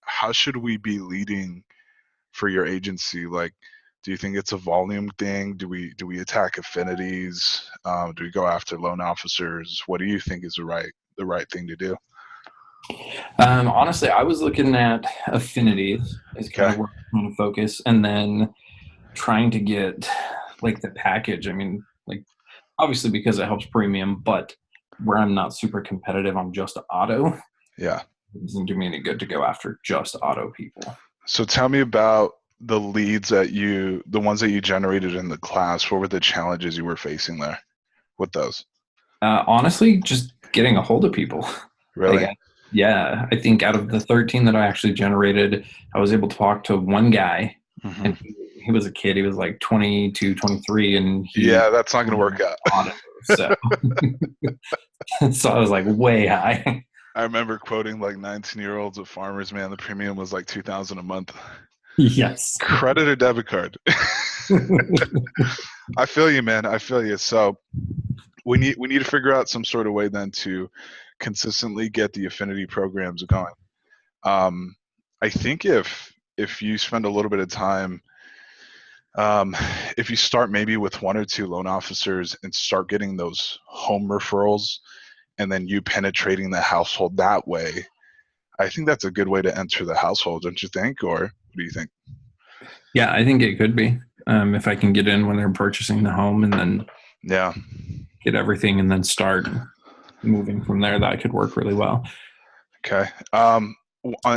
how should we be leading for your agency? Like, do you think it's a volume thing? Do we attack affinities? Do we go after loan officers? What do you think is the right thing to do? Honestly, I was looking at affinities is kind Okay. of where I'm going to focus, and then trying to get like the package. I mean, like obviously because it helps premium, but where I'm not super competitive on just auto, Yeah. it doesn't do me any good to go after just auto people. So tell me about the ones that you generated in the class. What were the challenges you were facing there with those? Honestly, just getting a hold of people. Like, Really? yeah, I think out of the 13 that I actually generated, I was able to talk to one guy, Hmm. and he was a kid. He was like 22, 23, and he Yeah, that's not going to work out. auto. So, so I was like way high. I remember quoting like 19-year-olds at Farmers, man, the premium was like 2000 a month. Yes. Credit or debit card? I feel you, man. I feel you. So we need to figure out some sort of way then to consistently get the affinity programs going. Um, I think if you spend a little bit of time, um, if you start maybe with one or two loan officers and start getting those home referrals, and then you penetrating the household that way, I think that's a good way to enter the household, don't you think? Or what do you think? Yeah, I think it could be. If I can get in when they're purchasing the home and then Yeah. get everything and then start moving from there, that could work really well. Okay.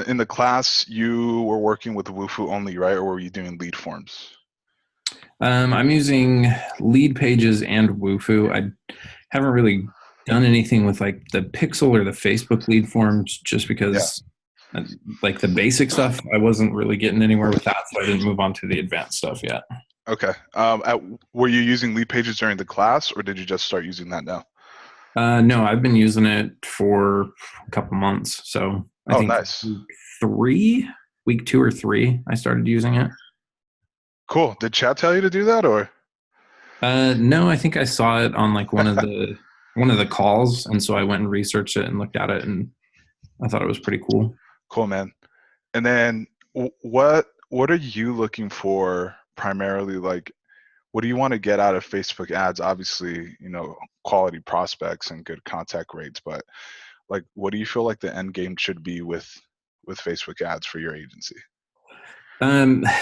In the class, you were working with Wufoo only, right? Or were you doing lead forms? I'm using lead pages and Wufoo. I haven't really done anything with like the Pixel or the Facebook lead forms just Yeah. because uh, like the basic stuff, I wasn't really getting anywhere with that. So I didn't move on to the advanced stuff yet. Okay. Were you using lead pages during the class, or did you just start using that now? No, I've been using it for a couple months. So I Oh, think nice. three, week 2 or 3, I started using it. Cool. Did chat tell you to do that, or? No, I think I saw it on like one of the calls, and so I went and researched it and looked at it, and I thought it was pretty cool. Cool, man. And then what are you looking for primarily? Like, what do you want to get out of Facebook ads? Obviously, quality prospects and good contact rates, but like, what do you feel like the end game should be with Facebook ads for your agency?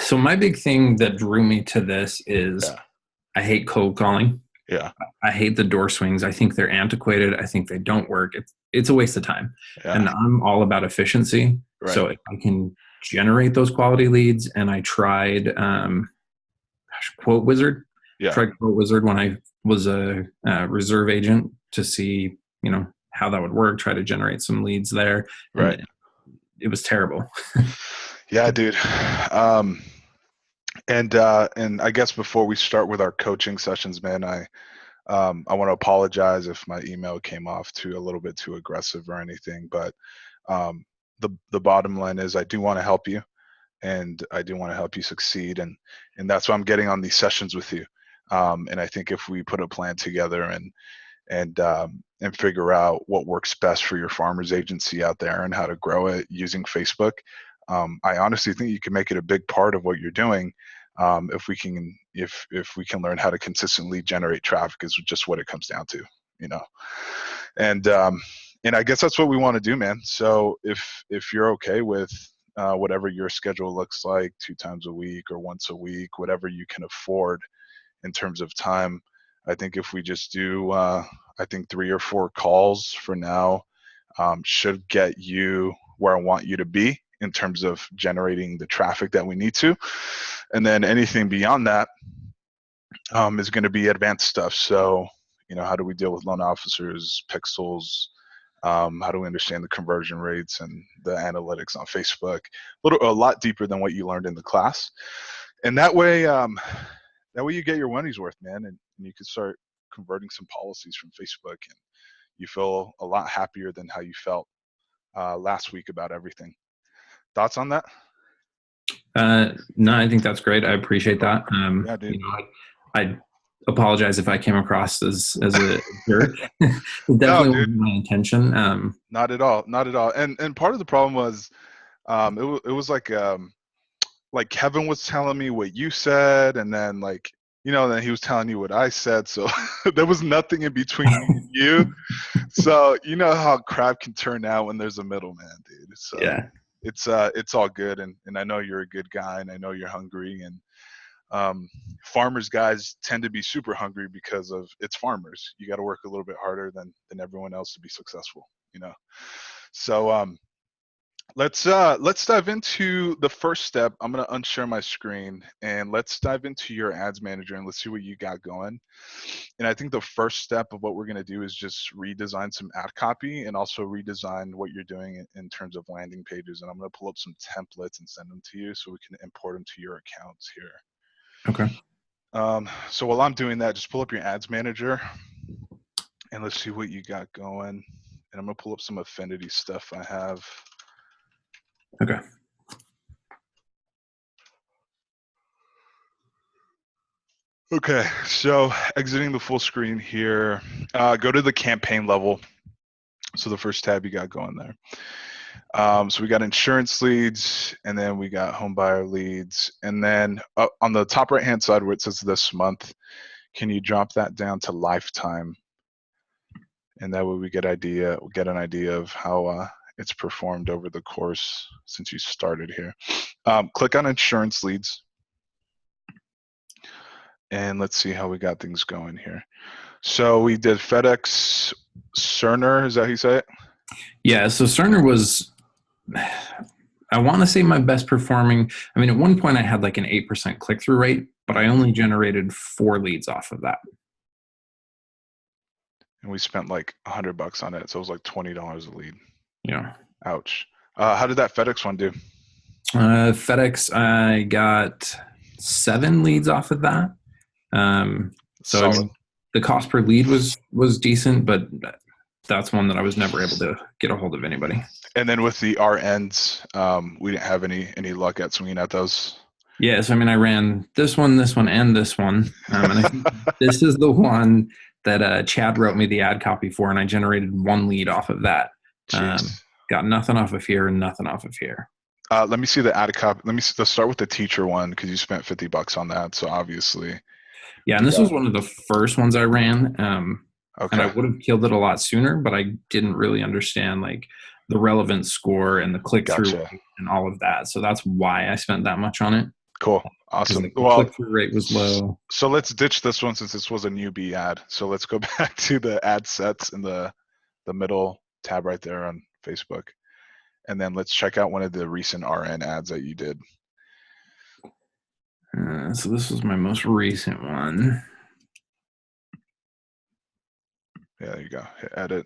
So my big thing that drew me to this is Yeah. I hate cold calling. Yeah. I hate the door swings. I think they're antiquated. I think they don't work. It's a waste of time. Yeah. And I'm all about efficiency. Right. So if I can generate those quality leads, and I tried Quote Wizard. Yeah. Tried Quote Wizard when I was a reserve agent to see how that would work. Try to generate some leads there, Right. and it was terrible. Yeah, dude. Um, and I guess before we start with our coaching sessions, man, I want to apologize if my email came off too a little bit too aggressive or anything, but um, the bottom line is I do want to help you, and I do want to help you succeed, and that's why I'm getting on these sessions with you. And I think if we put a plan together and figure out what works best for your farmers agency out there and how to grow it using Facebook, I honestly think you can make it a big part of what you're doing. If we can learn how to consistently generate traffic is just what it comes down to, you know. And and I guess that's what we want to do, man. So if you're okay with whatever your schedule looks like, 2 times a week or once a week, whatever you can afford in terms of time, I think if we just do, I think 3 or 4 calls for now should get you where I want you to be in terms of generating the traffic that we need to. And then anything beyond that is going to be advanced stuff. So, how do we deal with loan officers, pixels? How do we understand the conversion rates and the analytics on Facebook? A lot deeper than what you learned in the class. And that way you get your money's worth, man, and you can start converting some policies from Facebook, and you feel a lot happier than how you felt last week about everything. Thoughts on that? No, I think that's great. I appreciate Cool. that. Yeah, dude. I apologize if I came across as a jerk. It No, definitely dude, wasn't my intention. not at all, not at all. And part of the problem was, it was like Kevin was telling me what you said, and then like then he was telling you what I said. So there was nothing in between me and you. So you know how crap can turn out when there's a middleman, dude. So Yeah. it's all good, and I know you're a good guy, and I know you're hungry, and farmers guys tend to be super hungry because of it's farmers. You got to work a little bit harder than everyone else to be successful, you know. So let's dive into the first step. I'm gonna unshare my screen and let's dive into your ads manager and let's see what you got going. And I think the first step of what we're gonna do is just redesign some ad copy and also redesign what you're doing in terms of landing pages. And I'm gonna pull up some templates and send them to you so we can import them to your accounts here. Okay. So while I'm doing that, just pull up your ads manager and let's see what you got going. And I'm gonna pull up some affinity stuff I have. Okay. Okay, so exiting the full screen here, go to the campaign level. So the first tab you got going there. So we got insurance leads, and then we got home buyer leads, and then on the top right hand side where it says this month, can you drop that down to lifetime? And that way we get an idea of how it's performed over the course since you started here. Click on insurance leads, and let's see how we got things going here. So we did FedEx, Cerner, is that how you say it? Yeah. So Cerner was, I want to say, my best performing. I mean, at one point I had like an 8% click through rate, but I only generated 4 leads off of that. And we spent like $100 on it, so it was like $20 a lead. Yeah. Ouch. How did that FedEx one do? FedEx, I got 7 leads off of that. So I Solid. mean, the cost per lead was decent, but that's one that I was never able to get a hold of anybody. And then with the RNs, we didn't have any luck at swinging at those. Yeah, so I mean, I ran this one, and this one, and I think this is the one that Chad wrote me the ad copy for, and I generated 1 lead off of that. Jeez. Got nothing off of here and nothing off of here. Let me see the ad copy. Let's start with the teacher one because you spent $50 on that. So obviously, Yeah, and you this got was one of the first ones I ran, and I okay. would have killed it a lot sooner, but I didn't really understand like the relevance score and the click through Gotcha. rate and all of that. So that's why I spent that much on it, Cool. because Awesome. the Well, click through rate was low. so let's ditch this one since this was a newbie ad. So let's go back to the ad sets in the middle tab right there on Facebook. And then let's check out one of the recent RN ads that you did. So this was my most recent one. Yeah, there you go. Hit edit.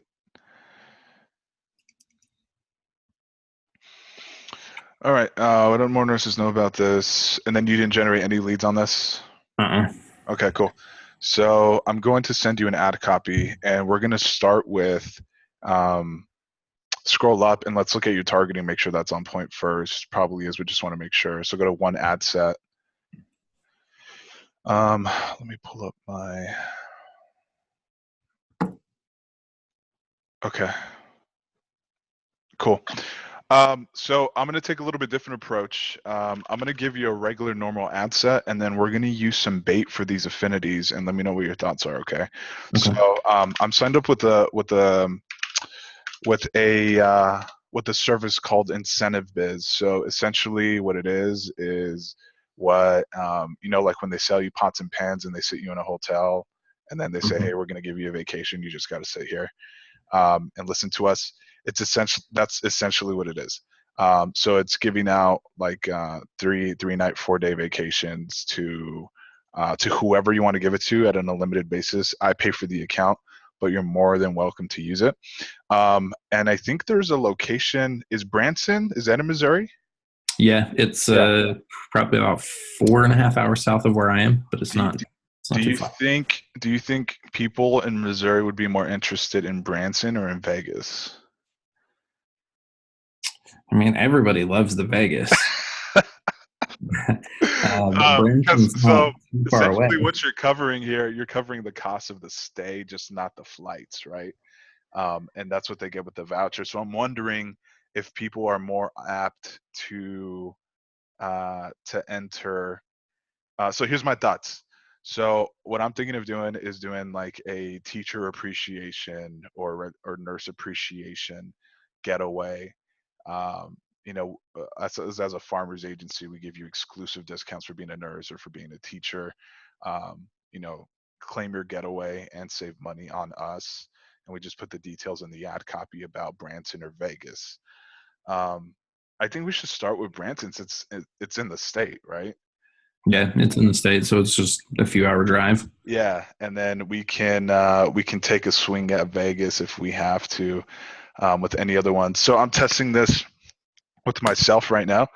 All right. What do more nurses know about this? And then you didn't generate any leads on this? Okay, cool. So I'm going to send you an ad copy, and we're going to start with scroll up and let's look at your targeting, make sure that's on point first. Probably is, we just want to make sure. So go to one ad set. Let me pull up my. Okay. Cool. So I'm going to take a little bit different approach. I'm going to give you a regular normal ad set, and then we're going to use some bait for these affinities, and let me know what your thoughts are. Okay. Okay. So I'm signed up with a service called Incentive Biz. So essentially, what it is what like when they sell you pots and pans and they sit you in a hotel, and then they say, Mm-hmm. hey, we're going to give you a vacation. You just got to sit here and listen to us. That's essentially what it is. So it's giving out like 3-night, 4-day vacations to whoever you want to give it to at an unlimited basis. I pay for the account, but you're more than welcome to use it. And I think there's a location. Is Branson? Is that in Missouri? Yeah, it's Yeah. probably about 4.5 hours south of where I am, but it's Do you, not. It's do not too you far. think people in Missouri would be more interested in Branson or in Vegas? I mean, everybody loves the Vegas. Because Brampton's not so too far essentially away. what you're covering here, you're covering the cost of the stay, just not the flights, right? And that's what they get with the voucher. So I'm wondering if people are more apt to enter. So here's my thoughts. So what I'm thinking of doing is doing like a teacher appreciation or nurse appreciation getaway. As a farmers agency, we give you exclusive discounts for being a nurse or for being a teacher. Um, you know, claim your getaway and save money on us. And we just put the details in the ad copy about Branson or Vegas. Um, I think we should start with Branson since it's in the state, right? Yeah, it's in the state, so it's just a few hour drive. Yeah, and then we can take a swing at Vegas if we have to with any other ones. So I'm testing this with myself right now,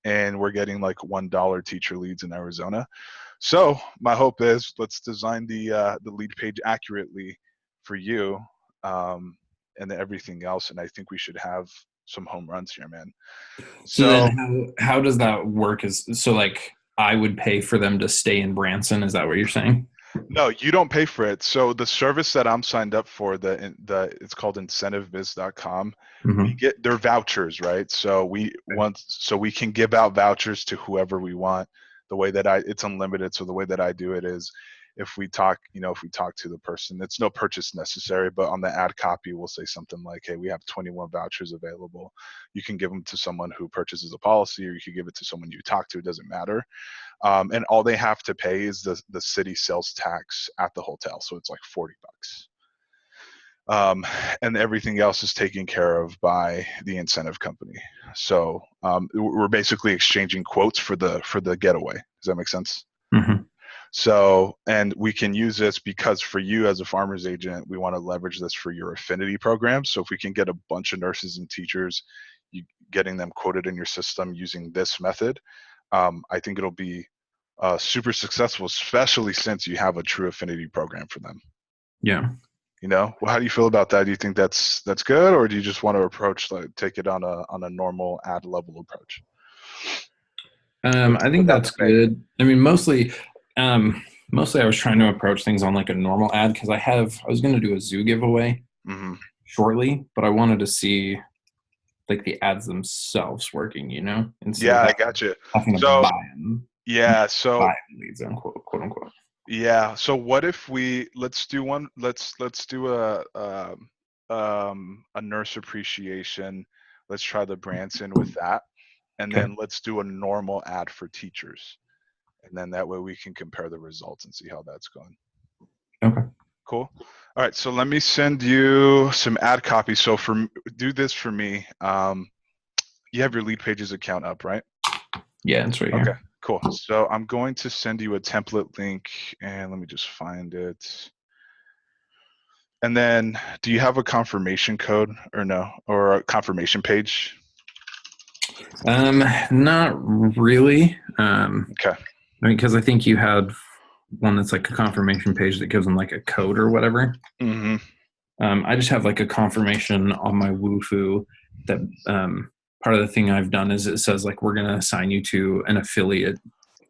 and we're getting like $1 teacher leads in Arizona. So my hope is let's design the lead page accurately for you, um, and then everything else. And I think we should have some home runs here, man. So then So how does that work? Is so like I would pay for them to stay in Branson, is that what you're saying? no, you don't pay for it. So the service that I'm signed up for, the it's called incentivebiz.com. We Hmm. get their vouchers, right? So we can give out vouchers to whoever we want. The way that it's unlimited. So the way that I do it is if we talk to the person, it's no purchase necessary, but on the ad copy, we'll say something like, hey, we have 21 vouchers available. You can give them to someone who purchases a policy, or you can give it to someone you talk to. It doesn't matter. And all they have to pay is the city sales tax at the hotel, so it's like $40. Um, and everything else is taken care of by the incentive company. So we're basically exchanging quotes for the getaway. Does that make sense? Hmm. So, and we can use this because for you as a farmer's agent, we want to leverage this for your affinity program. So if we can get a bunch of nurses and teachers, you getting them quoted in your system using this method, I think it'll be super successful, especially since you have a true affinity program for them. Yeah. Well, how do you feel about that? Do you think that's good, or do you just want to take it on a normal ad level approach I think without the that's fake? good. I mean, mostly I was trying to approach things on like a normal ad because I was going to do a zoo giveaway Hmm. shortly, but I wanted to see like the ads themselves working, instead Yeah, of I got you. having to So buy them, yeah, so buy leads, unquote, quote unquote. yeah, so what if we let's do one let's do a nurse appreciation. Let's try the Branson with that, and Okay. then let's do a normal ad for teachers, and then that way we can compare the results and see how that's going. Okay. Cool. All right, so let me send you some ad copy. So do this for me. You have your lead pages account up, right? Yeah, it's right Okay, here. cool. So I'm going to send you a template link, and let me just find it. And then, do you have a confirmation code or no, or a confirmation page? Not really. Okay. I mean, because I think you had one that's like a confirmation page that gives them like a code or whatever. Hmm. I just have like a confirmation on my Woofu that part of the thing I've done is it says like we're going to assign you to an affiliate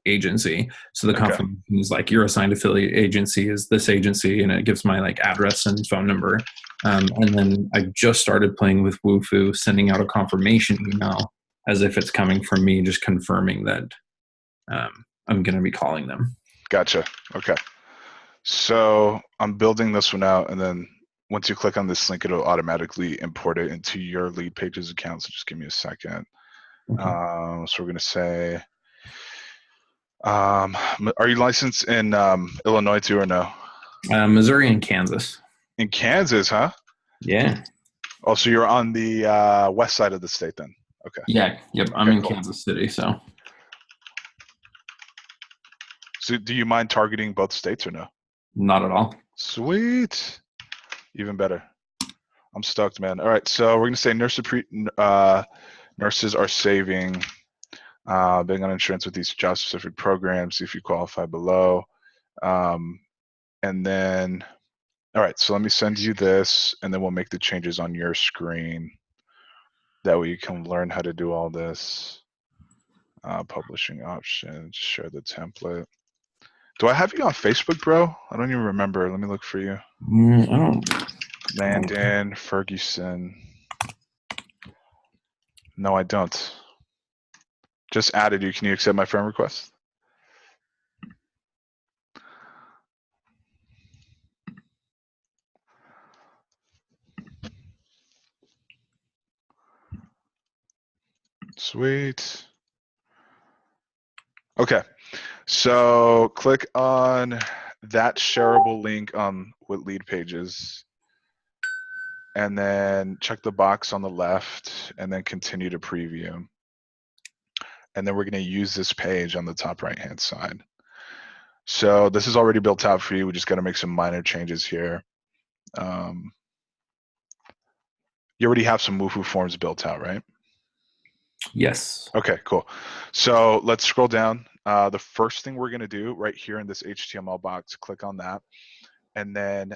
agency. So the Okay. confirmation is like your assigned affiliate agency is this agency, and it gives my like address and phone number. And then I just started playing with Woofu, sending out a confirmation email as if it's coming from me, just confirming that I'm going to be calling them. Gotcha. Okay. So I'm building this one out, and then once you click on this link, it'll automatically import it into your lead pages account. So just give me a second. Okay. So we're gonna say, are you licensed in Illinois too, or no? Missouri and Kansas. In Kansas, huh? Yeah. Oh, so you're on the west side of the state then. Okay. Yeah. Yep. I'm Okay. in Cool. Kansas City. So So do you mind targeting both states or no? not at all. Sweet. Even better. I'm stoked, man. All right, so we're gonna say nurses are saving being on insurance with these job-specific programs if you qualify below. Um, and then, all right, so let me send you this, and then we'll make the changes on your screen. That way you can learn how to do all this. Publishing options, share the template. Do I have you on Facebook, bro? I don't even remember. Let me look for you. I don't. Landen, Ferguson. No, I don't. Just added you. Can you accept my friend request? Sweet. Okay. So click on that shareable link with lead pages. And then check the box on the left and then continue to preview. And then we're going to use this page on the top right-hand side. So this is already built out for you. We just got to make some minor changes here. You already have some Wufoo forms built out, right? Yes. Okay, cool. So let's scroll down. The first thing we're going to do right here in this HTML box, click on that. And then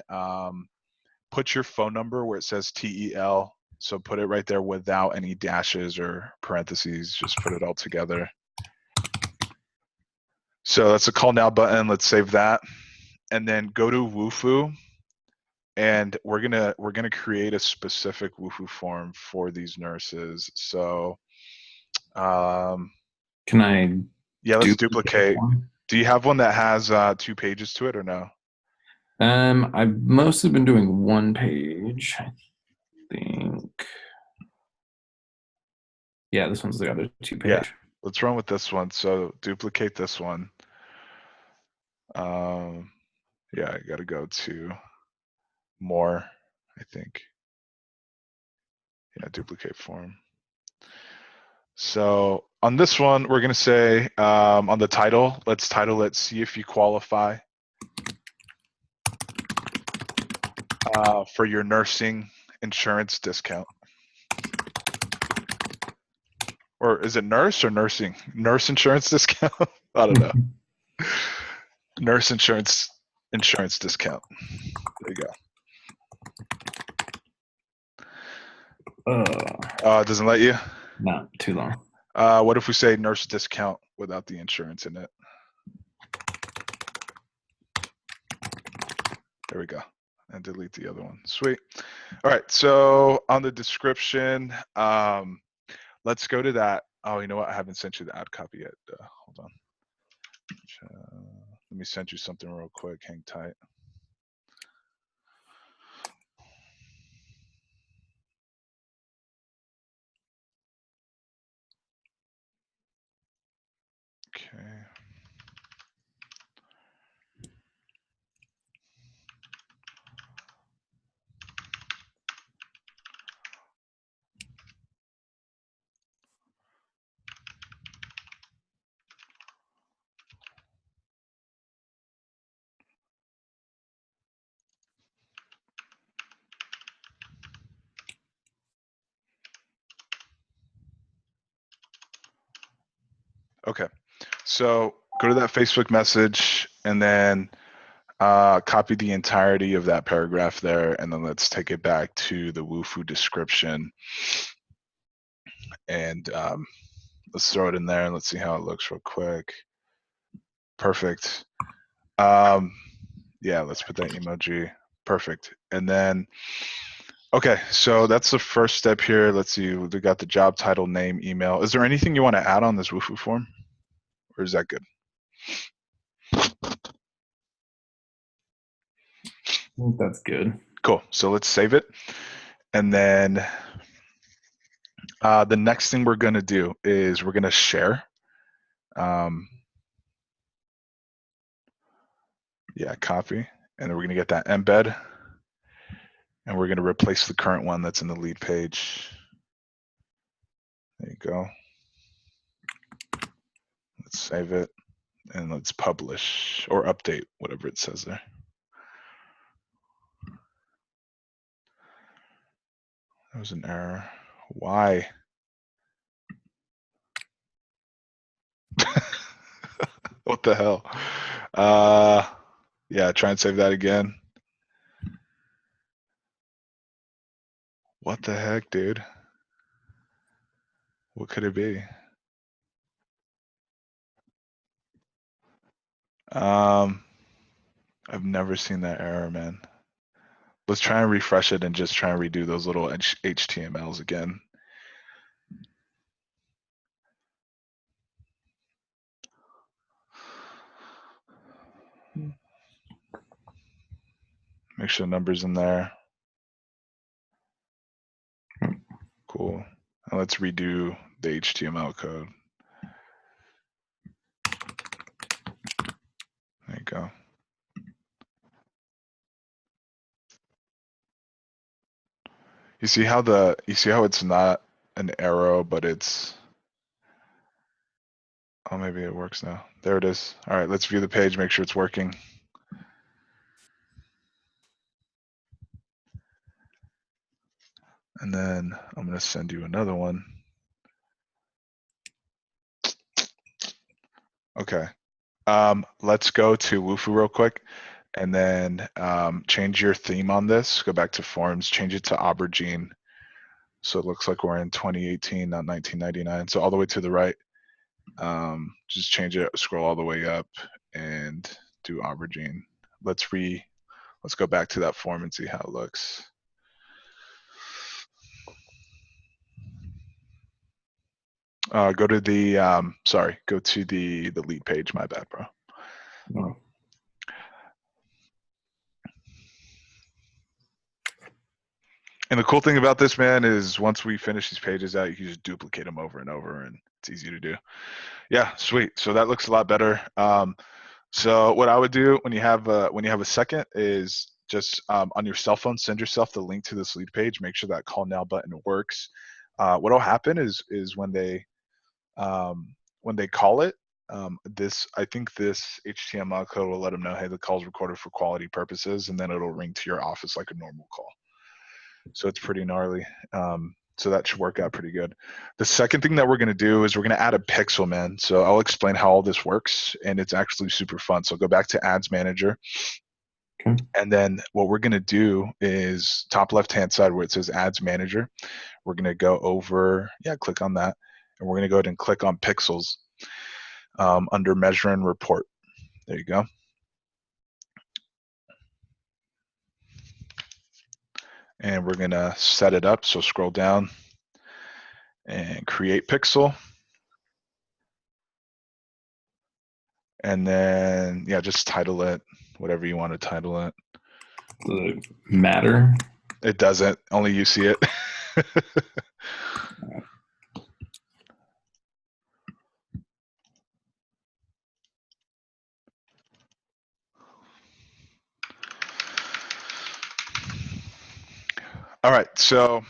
put your phone number where it says TEL. So put it right there without any dashes or parentheses. Just put it all together. So that's a call now button. Let's save that. And then go to Wufoo. And we're gonna create a specific Wufoo form for these nurses. So can I? Yeah, let's duplicate. Do you have one that has 2 pages to it or no? I've mostly been doing 1 page, I think. Yeah, this one's the other 2 page. Yeah, let's run with this one. So duplicate this one. Yeah, I gotta go to more, I think. Yeah, duplicate form. So on this one, we're gonna say on the title, let's title it "See if you qualify for your nursing insurance discount." Or is it nurse or nursing? Nurse insurance discount? I don't know. Nurse insurance discount. There you go. It doesn't let you? Not too long. What if we say nurse discount without the insurance in it? There we go. And delete the other one. Sweet. All right. So on the description, let's go to that. Oh, you know what? I haven't sent you the ad copy yet. Hold on. Let me send you something real quick. Hang tight. Okay. Okay. So go to that Facebook message and then copy the entirety of that paragraph there, and then let's take it back to the Wufoo description. And let's throw it in there and let's see how it looks real quick. Perfect. Yeah, let's put that emoji. Perfect. And then, okay, so that's the first step here. Let's see, we got the job title, name, email. Is there anything you want to add on this Wufoo form? Or is that good? I think that's good. Cool. So let's save it. And then the next thing we're going to do is we're going to share. Yeah, copy. And then we're going to get that embed. And we're going to replace the current one that's in the lead page. There you go. Let's save it. And let's publish or update, whatever it says there. That was an error. Why? What the hell? Yeah, try and save that again. What the heck, dude? What could it be? I've never seen that error, man. Let's try and refresh it and just try and redo those little HTMLs again. Make sure the number's in there. Cool. Now let's redo the HTML code. There you go. You see how it's not an arrow, but it's, oh, maybe it works now. There it is. All right, let's view the page, make sure it's working. And then I'm gonna send you another one. Okay. Let's go to Wufoo real quick and then change your theme on this. Go back to forms, change it to aubergine. So it looks like we're in 2018, not 1999. So all the way to the right, just change it, scroll all the way up and do aubergine. Let's go back to that form and see how it looks. Go to the, go to the lead page. My bad, bro. Oh. And the cool thing about this, man, is once we finish these pages out, you can just duplicate them over and over, and it's easy to do. Yeah, sweet. So that looks a lot better. So what I would do when you have a second is just on your cell phone, send yourself the link to this lead page. Make sure that call now button works. What'll happen is when they call it, I think this HTML code will let them know, hey, the call's recorded for quality purposes, and then it'll ring to your office like a normal call. So it's pretty gnarly. So that should work out pretty good. The second thing that we're going to do is we're going to add a pixel, man. So I'll explain how all this works, and it's actually super fun. So go back to Ads Manager. Okay. And then what we're going to do is top left-hand side where it says Ads Manager, we're going to go over, click on that. And we're going to go ahead and click on Pixels under Measure and Report. There you go. And we're going to set it up. So scroll down and create pixel. And then, just title it whatever you want to title it. Does it matter? It doesn't. Only you see it. All right. So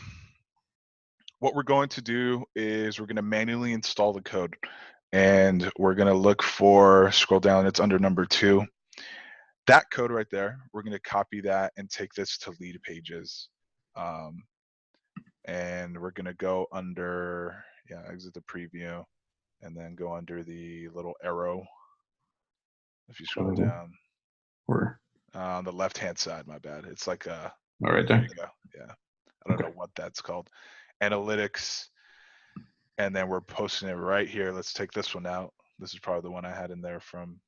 what we're going to do is we're going to manually install the code. And we're going to look for, scroll down, it's under number 2. That code right there, we're going to copy that and take this to lead pages. And we're going to go under, exit the preview, and then go under the little arrow. If you scroll down. Or on the left-hand side, my bad. It's like a, right there there. you go. Yeah. I don't know what that's called. Analytics. And then we're posting it right here. Let's take this one out. This is probably the one I had in there from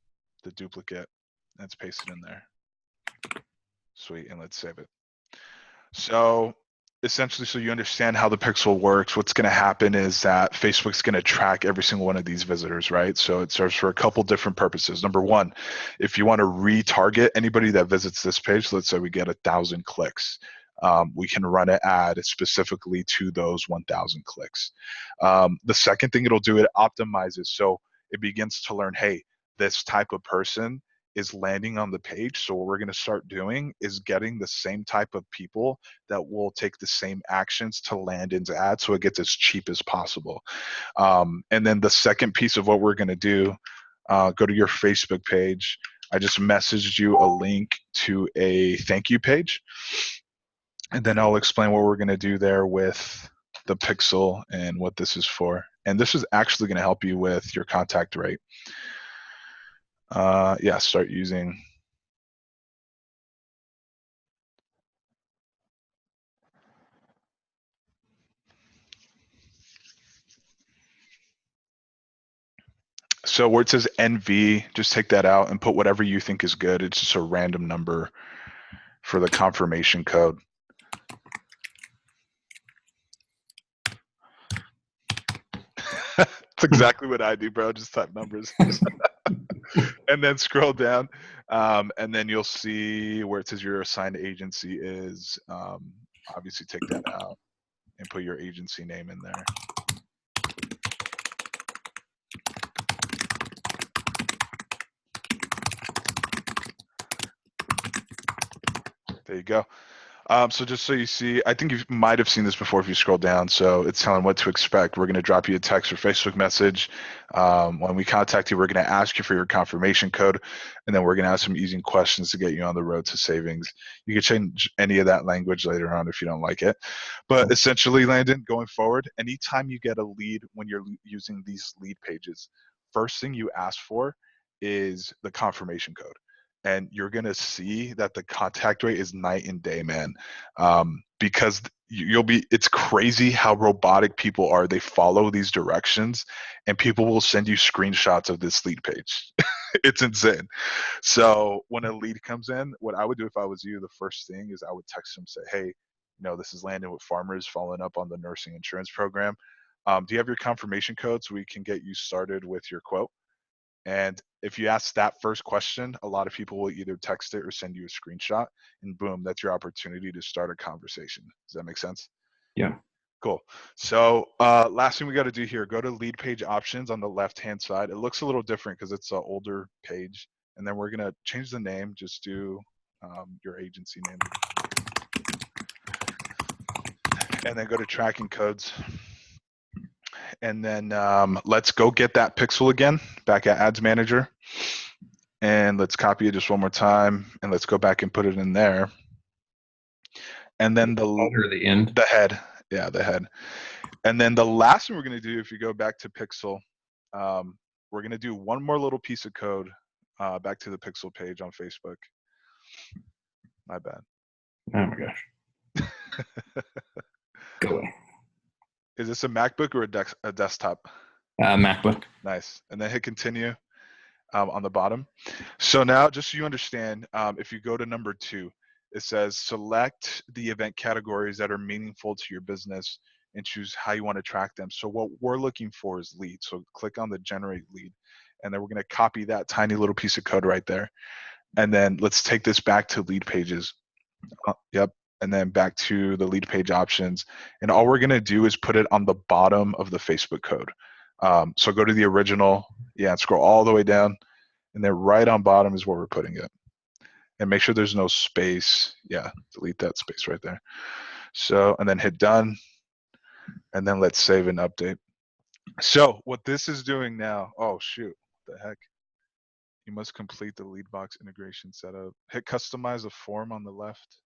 the duplicate. Let's paste it in there. Sweet. And let's save it. So essentially, so you understand how the pixel works, what's going to happen is that Facebook's going to track every single one of these visitors, right? So it serves for a couple different purposes. Number one, if you want to retarget anybody that visits this page, let's say we get 1,000 clicks. We can run an ad specifically to those 1,000 clicks. The second thing it'll do, it optimizes. So it begins to learn, hey, this type of person is landing on the page. So what we're going to start doing is getting the same type of people that will take the same actions to land into ads, so it gets as cheap as possible. And then the second piece of what we're going to do, go to your Facebook page. I just messaged you a link to a thank you page. And then I'll explain what we're going to do there with the pixel and what this is for. And this is actually going to help you with your contact rate. Start using. So where it says NV, just take that out and put whatever you think is good. It's just a random number for the confirmation code. That's exactly what I do, bro. Just type numbers. And then scroll down, and then you'll see where it says your assigned agency is. Obviously, take that out and put your agency name in there. There you go. So just so you see, I think you might have seen this before if you scroll down. So it's telling what to expect. We're going to drop you a text or Facebook message. When we contact you, we're going to ask you for your confirmation code, and then we're going to ask some easy questions to get you on the road to savings. You can change any of that language later on if you don't like it. But essentially, Landon, going forward, anytime you get a lead when you're using these lead pages, first thing you ask for is the confirmation code, and you're going to see that the contact rate is night and day, man. Because it's crazy how robotic people are. They follow these directions and people will send you screenshots of this lead page. It's insane. So when a lead comes in, what I would do if I was you, the first thing is I would text them, say, hey, this is Landon with Farmers following up on the nursing insurance program. Do you have your confirmation code so we can get you started with your quote? And if you ask that first question, a lot of people will either text it or send you a screenshot, and boom, that's your opportunity to start a conversation. Does that make sense? Yeah. Cool. So last thing we got to do here, go to lead page options on the left-hand side. It looks a little different because it's an older page. And then we're going to change the name. Just do your agency name. And then go to tracking codes. And then let's go get that pixel again back at Ads Manager. And let's copy it just one more time. And let's go back and put it in there. And then the end. The head. Yeah, the head. And then the last thing we're going to do, if you go back to Pixel, we're going to do one more little piece of code back to the Pixel page on Facebook. My bad. Oh my gosh. Go away. Is this a MacBook or a desktop? MacBook. Nice. And then hit continue on the bottom. So now, just so you understand, if you go to number 2, it says select the event categories that are meaningful to your business and choose how you want to track them. So what we're looking for is leads. So click on the generate lead, and then we're going to copy that tiny little piece of code right there. And then let's take this back to lead pages. Yep. And then back to the lead page options. And all we're going to do is put it on the bottom of the Facebook code. So go to the original, and scroll all the way down. And then right on bottom is where we're putting it. And make sure there's no space. Yeah, delete that space right there. So, and then hit done. And then let's save and update. So what this is doing now, oh shoot, what the heck? You must complete the lead box integration setup. Hit customize a form on the left.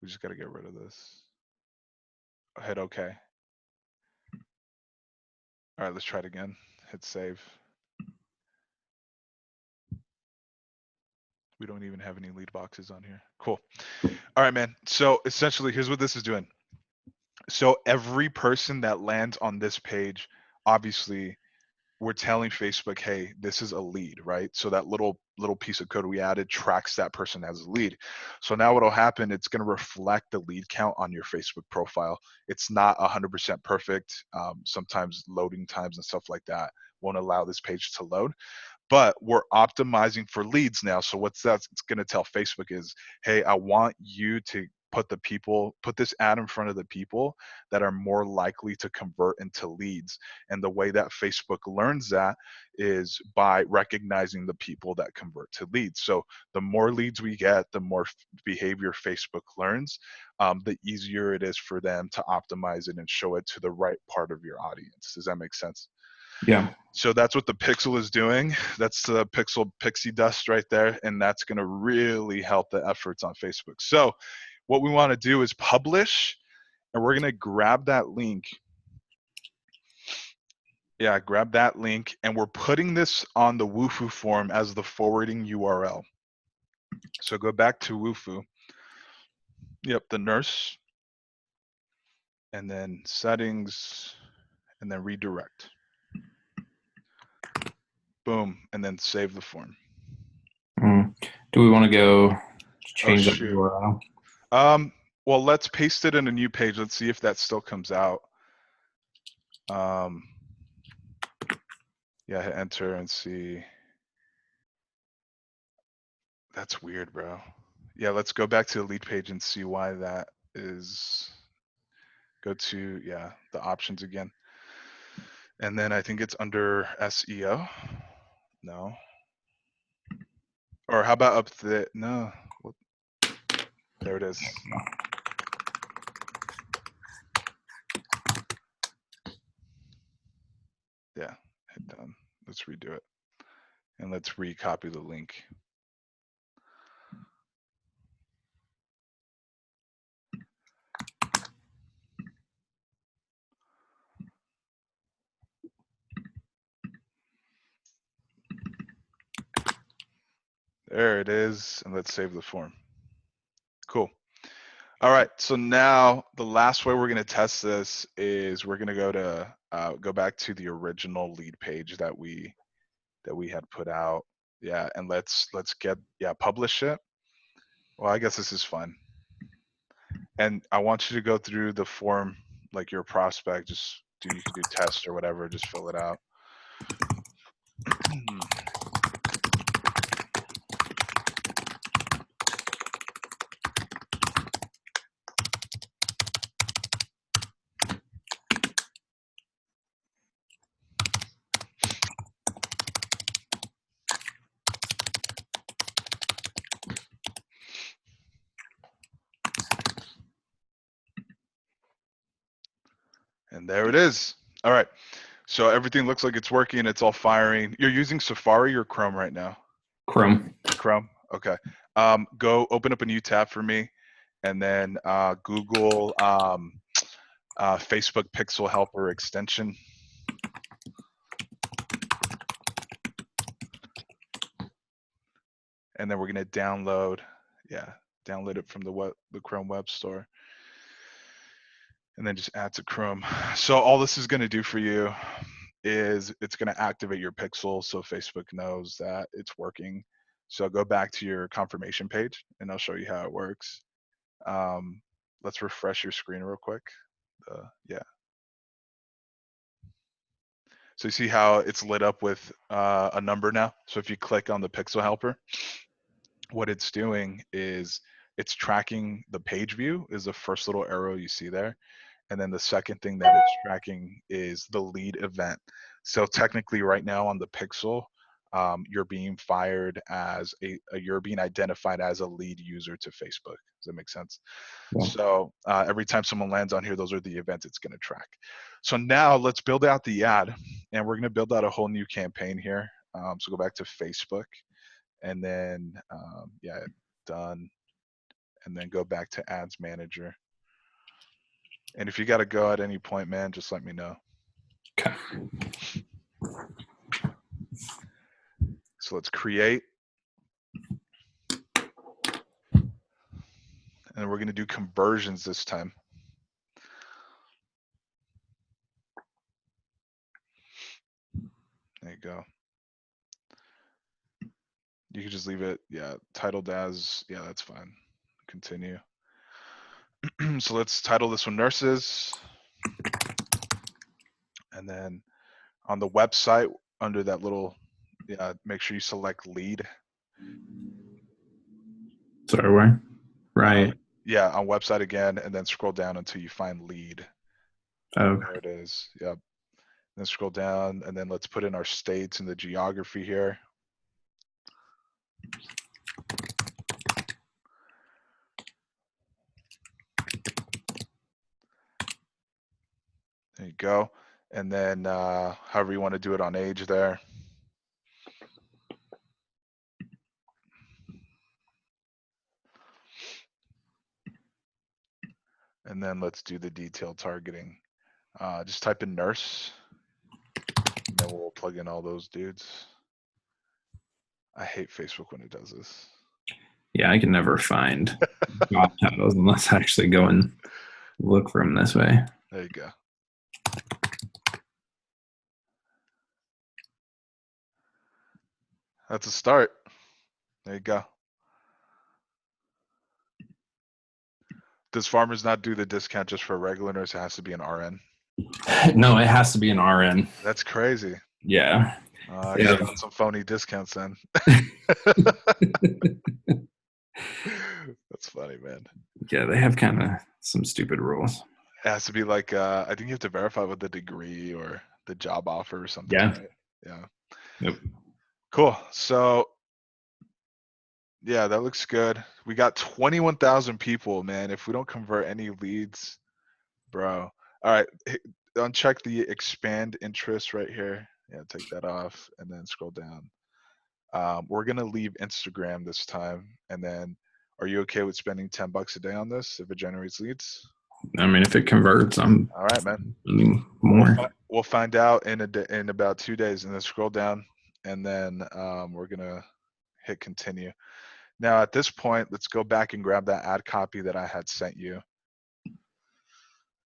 We just got to get rid of this. Hit OK. All right, let's try it again. Hit save. We don't even have any lead boxes on here. Cool. All right, man. So essentially, here's what this is doing. So every person that lands on this page, obviously, we're telling Facebook, hey, this is a lead, right? So that little piece of code we added tracks that person as a lead. So now what'll happen, it's going to reflect the lead count on your Facebook profile. It's not 100% perfect. Sometimes loading times and stuff like that won't allow this page to load. But we're optimizing for leads now. So what's that's going to tell Facebook is, hey, I want you to put this ad in front of the people that are more likely to convert into leads. And the way that Facebook learns that is by recognizing the people that convert to leads. So the more leads we get, the more behavior Facebook learns, the easier it is for them to optimize it and show it to the right part of your audience. Does that make sense? Yeah. So that's what the pixel is doing. That's the pixel pixie dust right there. And that's going to really help the efforts on Facebook. So what we want to do is publish, and we're going to grab that link. Yeah, grab that link. And we're putting this on the Wufoo form as the forwarding URL. So go back to Wufoo. Yep, the nurse. And then settings, and then redirect. boom, and then save the form. Do we want to go Oh change that shoot. URL? Well, let's paste it in a new page. Let's see if that still comes out. Yeah, hit enter and see. That's weird, bro. Yeah, let's go back to the lead page and see why that is. Go to, yeah, the options again. And then I think it's under SEO. No. Or how about up the, no. There it is. Yeah, hit done. Let's redo it. And let's recopy the link. There it is. And let's save the form. Cool. All right. So now the last way we're going to test this is we're going to go back to the original lead page that we had put out. Yeah. And let's get, yeah, publish it. Well, I guess this is fun. And I want you to go through the form like your prospect. Just you can do test or whatever. Just fill it out. And there it is. All right. So everything looks like it's working. It's all firing. You're using Safari or Chrome right now? Chrome. Chrome. Okay. Go open up a new tab for me, and then Google Facebook Pixel Helper extension. And then we're going to download it from the Chrome Web Store. And then just add to Chrome. So all this is going to do for you is it's going to activate your pixel so Facebook knows that it's working. So go back to your confirmation page and I'll show you how it works. Let's refresh your screen real quick. Yeah. So you see how it's lit up with a number now? So if you click on the pixel helper, what it's doing is it's tracking the page view is the first little arrow you see there. And then the second thing that it's tracking is the lead event. So technically right now on the pixel, you're being fired as you're being identified as a lead user to Facebook. Does that make sense? Yeah. So every time someone lands on here, those are the events it's going to track. So now let's build out the ad, and we're going to build out a whole new campaign here. So go back to Facebook, and then yeah, done, and then go back to Ads Manager. And if you got to go at any point, man, just let me know. Okay. So let's create. And we're going to do conversions this time. There you go. You can just leave it, yeah, titled as, yeah, that's fine. Continue. So let's title this one Nurses. And then on the website, under that little, yeah, make sure you select lead. Sorry, where? Right. Yeah, on website again, and then scroll down until you find lead. Okay. There it is. Yep. Then scroll down, and then let's put in our states and the geography here. There you go. And then however you want to do it on age there. And then let's do the detailed targeting. Just type in nurse, and then we'll plug in all those dudes. I hate Facebook when it does this. Yeah, I can never find job titles unless I actually go and look for them this way. There you go. That's a start. There you go. Does Farmers not do the discount just for regular nurse? It has to be an RN. No, it has to be an RN. That's crazy. Yeah. I Yeah. found some phony discounts then. That's funny, man. Yeah, they have kind of some stupid rules. It has to be like I think you have to verify with the degree or the job offer or something, Yeah. right? Yeah. Yep. Cool. So yeah, that looks good. We got 21,000 people, man. If we don't convert any leads, bro. All right, uncheck the expand interest right here. Yeah, take that off and then scroll down. We're gonna leave Instagram this time, and then are you okay with spending $10 a day on this if it generates leads? I mean, if it converts, I'm All right, man. spending more. We'll find out in in about 2 days, and then scroll down, and then we're gonna hit continue. Now at this point, let's go back and grab that ad copy that I had sent you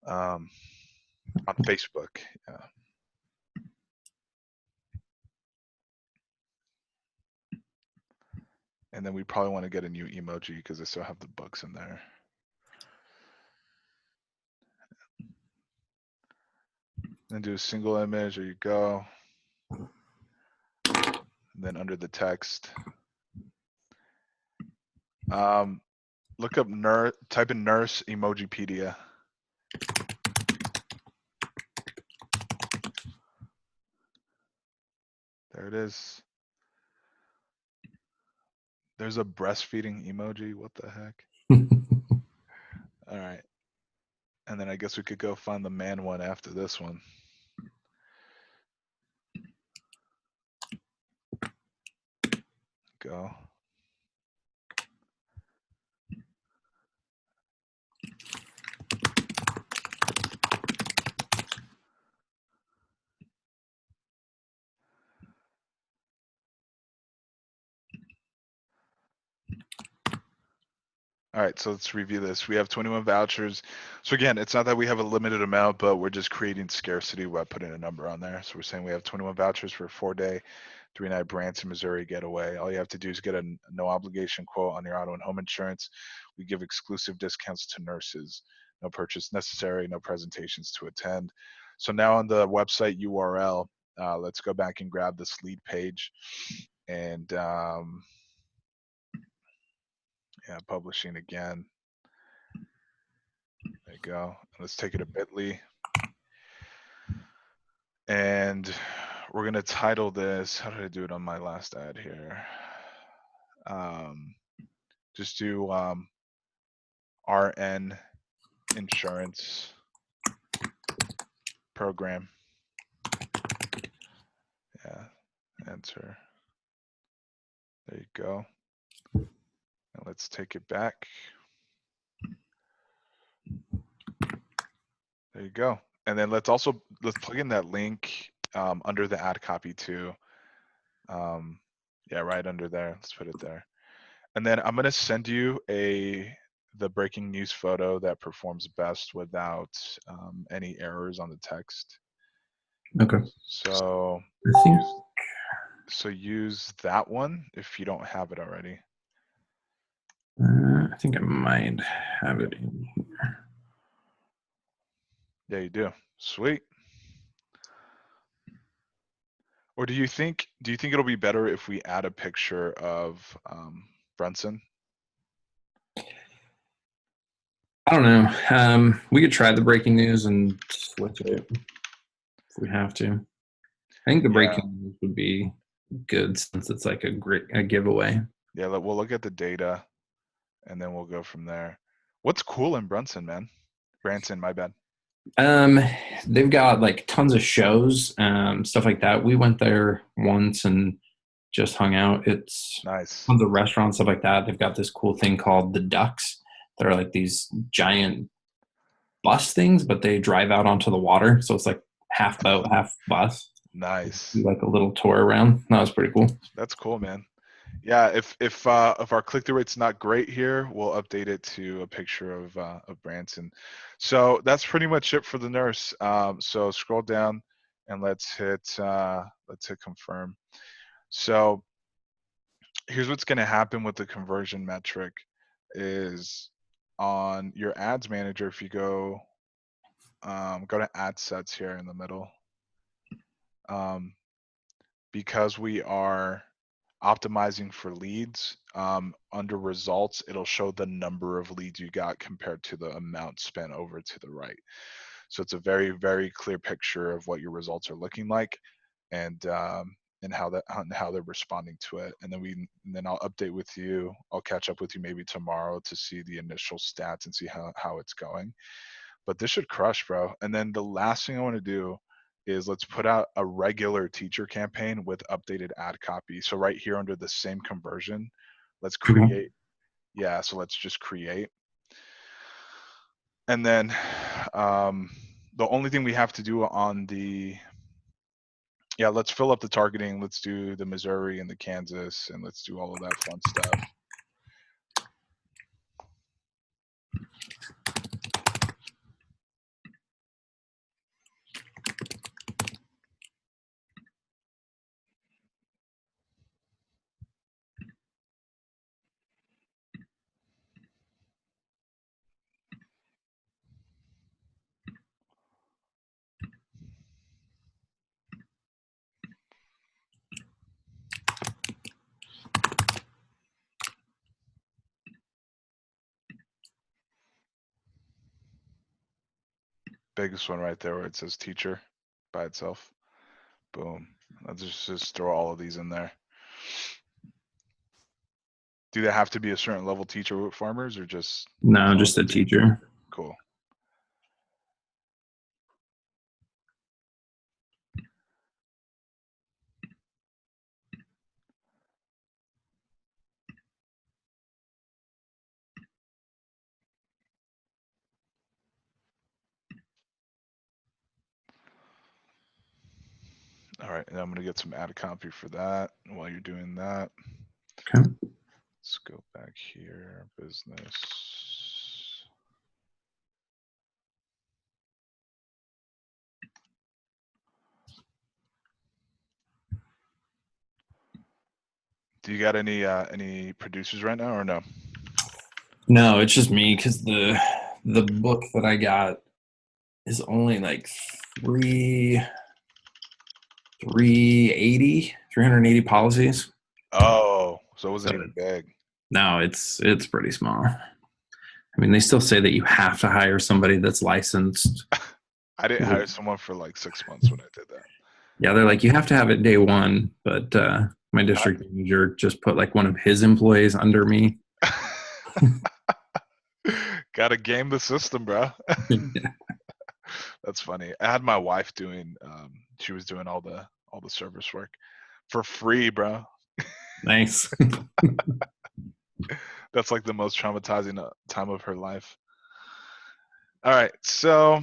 on Facebook. Yeah. And then we probably want to get a new emoji because I still have the books in there. Then do a single image. There you go. And then under the text, look up nurse. Type in nurse emojipedia. There it is. There's a breastfeeding emoji. What the heck? All right. And then I guess we could go find the man one after this one. Go. All right, so let's review this. We have 21 vouchers. So again, it's not that we have a limited amount, but we're just creating scarcity by putting a number on there. So we're saying we have 21 vouchers for a 4-day, 3-night Branson, Missouri getaway. All you have to do is get a no obligation quote on your auto and home insurance. We give exclusive discounts to nurses. No purchase necessary, no presentations to attend. So now on the website URL, let's go back and grab this lead page and yeah, publishing again. There you go. Let's take it to Bitly. And we're gonna title this, how did I do it on my last ad here? Just do RN insurance program. Yeah, enter. There you go. And let's take it back. There you go. And then let's plug in that link under the ad copy too. Yeah, right under there. Let's put it there. And then I'm gonna send you the breaking news photo that performs best without any errors on the text. Okay. So I think use that one if you don't have it already. I think I might have it in here. Yeah, you do. Sweet. Or do you think it'll be better if we add a picture of Brunson? I don't know. We could try the breaking news and switch it if we have to. I think the Yeah. breaking news would be good since it's like a giveaway. Yeah, we'll look at the data and then we'll go from there. What's cool in Brunson, man? Branson, my bad. They've got like tons of shows, stuff like that. We went there once and just hung out. It's Nice. one of the restaurants, stuff like that. They've got this cool thing called the Ducks. They're like these giant bus things, but they drive out onto the water. So it's like half boat, half bus. Nice. Do like a little tour around. That was pretty cool. That's cool, man. Yeah, if our click-through rate's not great here, we'll update it to a picture of Branson. So that's pretty much it for the nurse. So scroll down and let's hit confirm. So here's what's going to happen with the conversion metric is on your ads manager. If you go to ad sets here in the middle, because we are optimizing for leads, under results, it'll show the number of leads you got compared to the amount spent over to the right. So it's a very, very clear picture of what your results are looking like, and how they're responding to it. And then I'll update with you. I'll catch up with you maybe tomorrow to see the initial stats and see how it's going. But this should crush, bro. And then the last thing I want to do is let's put out a regular teacher campaign with updated ad copy. So right here under the same conversion, let's create. Yeah, so let's just create. And then the only thing we have to do on the, yeah, let's fill up the targeting. Let's do the Missouri and the Kansas, and let's do all of that fun stuff. Biggest one right there where it says teacher by itself. Boom. Let's just throw all of these in there. Do they have to be a certain level teacher with farmers, or just No, just a teacher. Cool. All right, and I'm gonna get some ad copy for that while you're doing that. Okay. Let's go back here, business. Do you got any producers right now or no? No, it's just me because the book that I got is only like 380 policies. Oh, so it wasn't even big. No, it's pretty small. I mean, they still say that you have to hire somebody that's licensed. I didn't hire someone for like 6 months when I did that. Yeah, they're like, you have to have it day one. But my district manager just put like one of his employees under me. Gotta game the system, bro. That's funny. I had my wife doing, she was doing all the service work for free, bro. Nice. That's like the most traumatizing time of her life. All right, so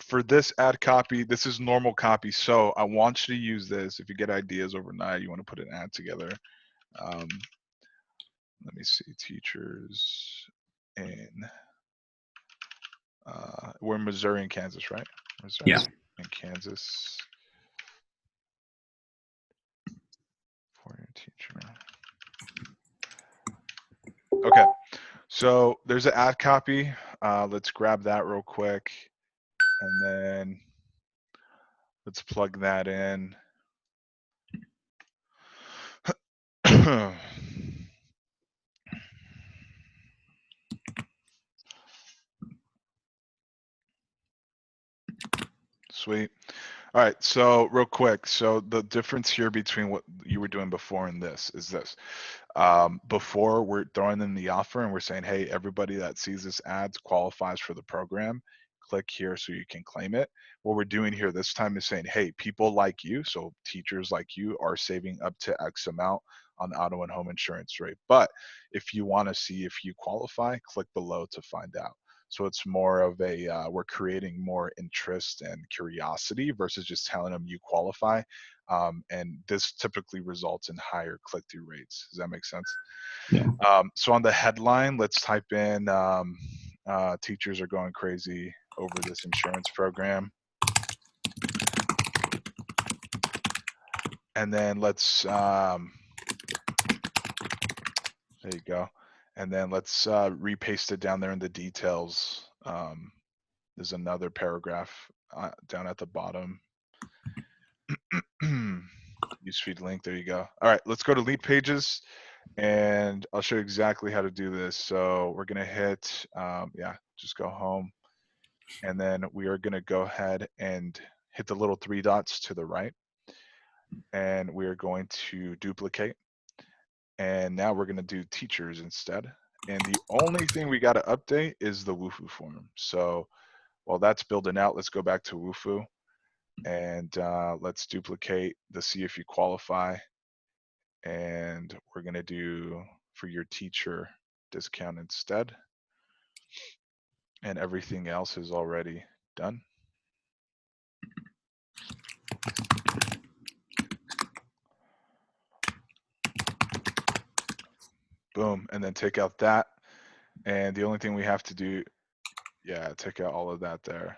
for this ad copy, this is normal copy. So I want you to use this. If you get ideas overnight, you want to put an ad together. Let me see, teachers in, we're in Missouri and Kansas, right? Missouri and Kansas. For your teacher. Okay, so there's an ad copy. Let's grab that real quick, and then let's plug that in. Sweet. All right, so real quick, so the difference here between what you were doing before and this is this. Before, we're throwing in the offer and we're saying, hey, everybody that sees this ad qualifies for the program. Click here so you can claim it. What we're doing here this time is saying, hey, people like you, so teachers like you, are saving up to X amount on auto and home insurance rate. But if you want to see if you qualify, click below to find out. So it's more of a, we're creating more interest and curiosity versus just telling them you qualify. And this typically results in higher click-through rates. Does that make sense? Yeah. So on the headline, let's type in teachers are going crazy over this insurance program. And then let's There you go. And then let's repaste it down there in the details. There's another paragraph down at the bottom. Newsfeed link. There you go. All right, let's go to lead pages, and I'll show you exactly how to do this. So we're gonna hit, just go home, and then we are gonna go ahead and hit the little three dots to the right, and we are going to duplicate. And now we're gonna do teachers instead. And the only thing we got to update is the Wufoo form. So while that's building out, let's go back to Wufoo, and let's duplicate the see if you qualify. And we're going to do for your teacher discount instead. And everything else is already done. Boom. And then take out that. And the only thing we have to do, take out all of that there.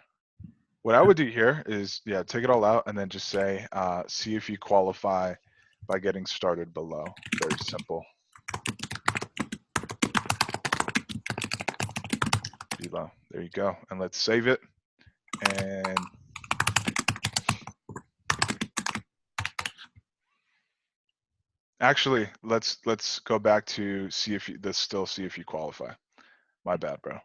What I would do here is, take it all out and then just say, see if you qualify by getting started below. Very simple. Below. There you go. And let's save it. And actually, let's go back to see if you see if you qualify. My bad, bro.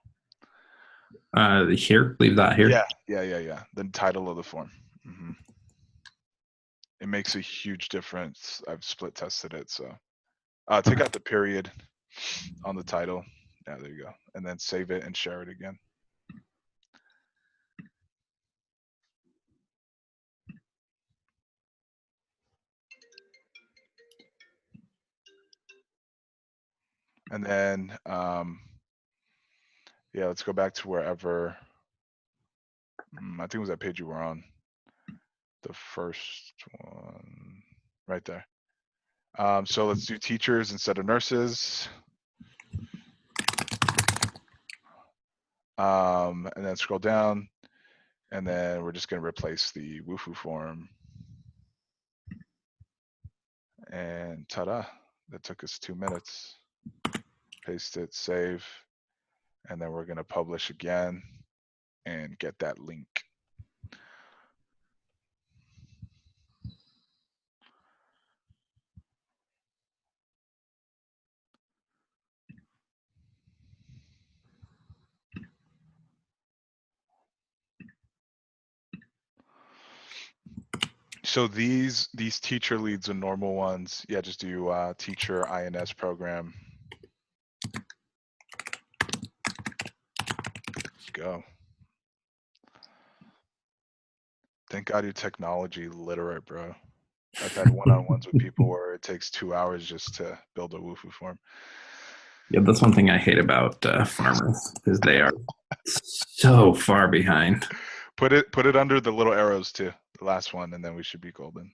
Here, leave that here. Yeah. The title of the form. Mm-hmm. It makes a huge difference. I've split tested it, so take out the period on the title. Yeah, there you go. And then save it and share it again. And then, let's go back to wherever. I think it was that page you were on. The first one, right there. So let's do teachers instead of nurses. And then scroll down, and then we're just going to replace the Wufoo form. And ta-da, that took us 2 minutes. Paste it, save, and then we're going to publish again and get that link. So these teacher leads are normal ones. Yeah, just do teacher INS program. Go. Thank God you're technology literate, bro. I've had one-on-ones with people where it takes 2 hours just to build a Wufoo form. Yeah, that's one thing I hate about farmers is they are so far behind. Put it under the little arrows too, the last one, and then we should be golden.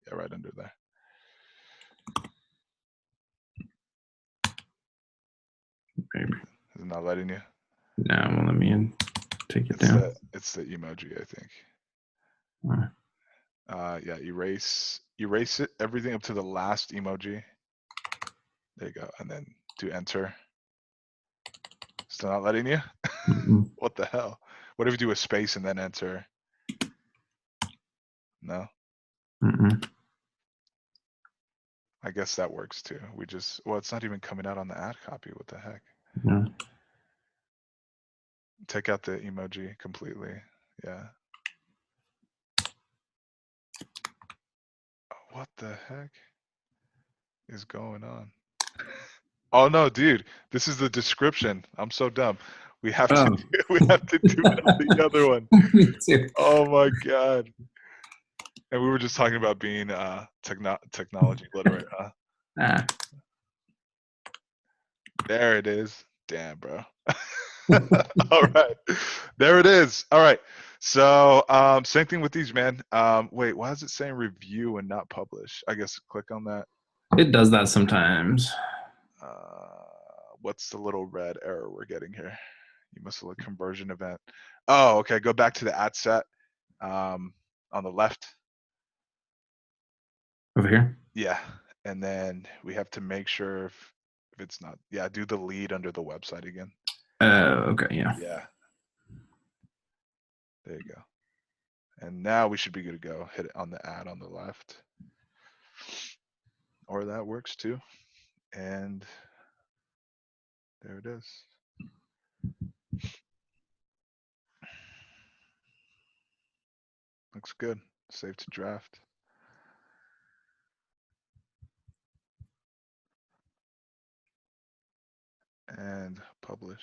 Yeah, right under there. Maybe. Is it not letting you? No, well, let me take it down. It's the emoji, I think. Right. Erase it, everything up to the last emoji. There you go, and then do enter. Still not letting you? What the hell? What if you do a space and then enter? No? I guess that works too. It's not even coming out on the ad copy. What the heck? No. Take out the emoji completely. Yeah. What the heck is going on? Oh no, dude, this is the description. I'm so dumb. We have to do it on the other one. Me too. Oh my god. And we were just talking about being technology literate, huh? There it is. Damn, bro. All right. There it is. All right. So same thing with these, man. Wait, why is it saying review and not publish? I guess click on that. It does that sometimes. What's the little red error we're getting here? You must have a conversion event. Oh, okay. Go back to the ad set on the left. Over here? Yeah. And then we have to make sure If it's not, yeah, do the lead under the website again. Okay, yeah. Yeah. There you go. And now we should be good to go. Hit it on the ad on the left. Or that works too. And there it is. Looks good. Save to draft. And publish.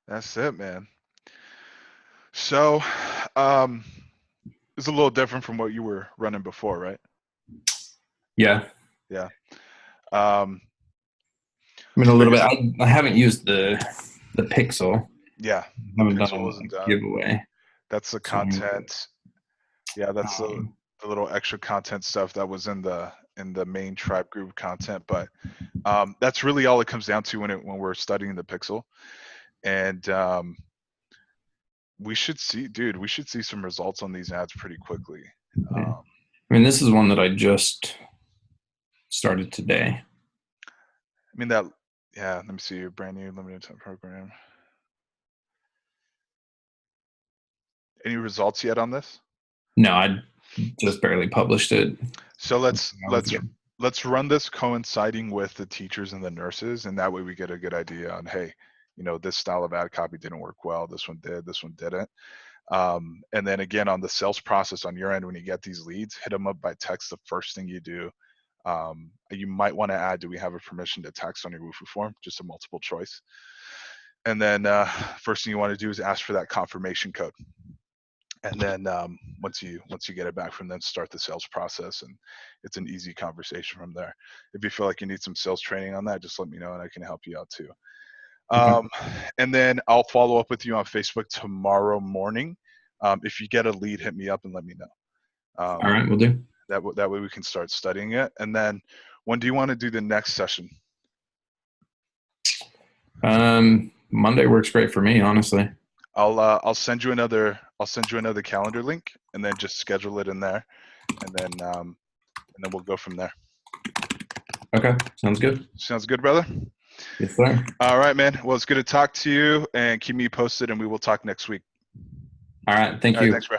That's it, man. So, it's a little different from what you were running before, right? Yeah. Yeah. I mean, a Like little I bit. said, I haven't used the Pixel. yeah, I the haven't done pixel wasn't a done. giveaway. That's the So, content. Yeah, that's um, the little extra content stuff that was in the main tribe group content. But that's really all it comes down to when we're studying the pixel. And we should see, dude, we should see some results on these ads pretty quickly. yeah. I mean, this is one that I just started today. I mean that, yeah. Let me see your brand new limited time program. Any results yet on this? No, I just barely published it. So let's That was good. let's run this coinciding with the teachers and the nurses, and that way we get a good idea on, hey, you know, this style of ad copy didn't work well. This one did. This one didn't. And then again on the sales process on your end, when you get these leads, hit them up by text. The first thing you do, you might want to add, do we have a permission to text on your Wufoo form? Just a multiple choice. And then first thing you want to do is ask for that confirmation code. And then once you get it back from them, start the sales process, and it's an easy conversation from there. If you feel like you need some sales training on that, just let me know and I can help you out too. Okay. And then I'll follow up with you on Facebook tomorrow morning. If you get a lead, hit me up and let me know. All right, we'll do. That way we can start studying it. And then when do you want to do the next session? Monday works great for me, honestly. I'll send you another calendar link, and then just schedule it in there, and then we'll go from there. Okay, sounds good. Sounds good, brother. Yes, sir. All right, man. Well, it's good to talk to you, and keep me posted, and we will talk next week. All right, thank All right, you. thanks, bro.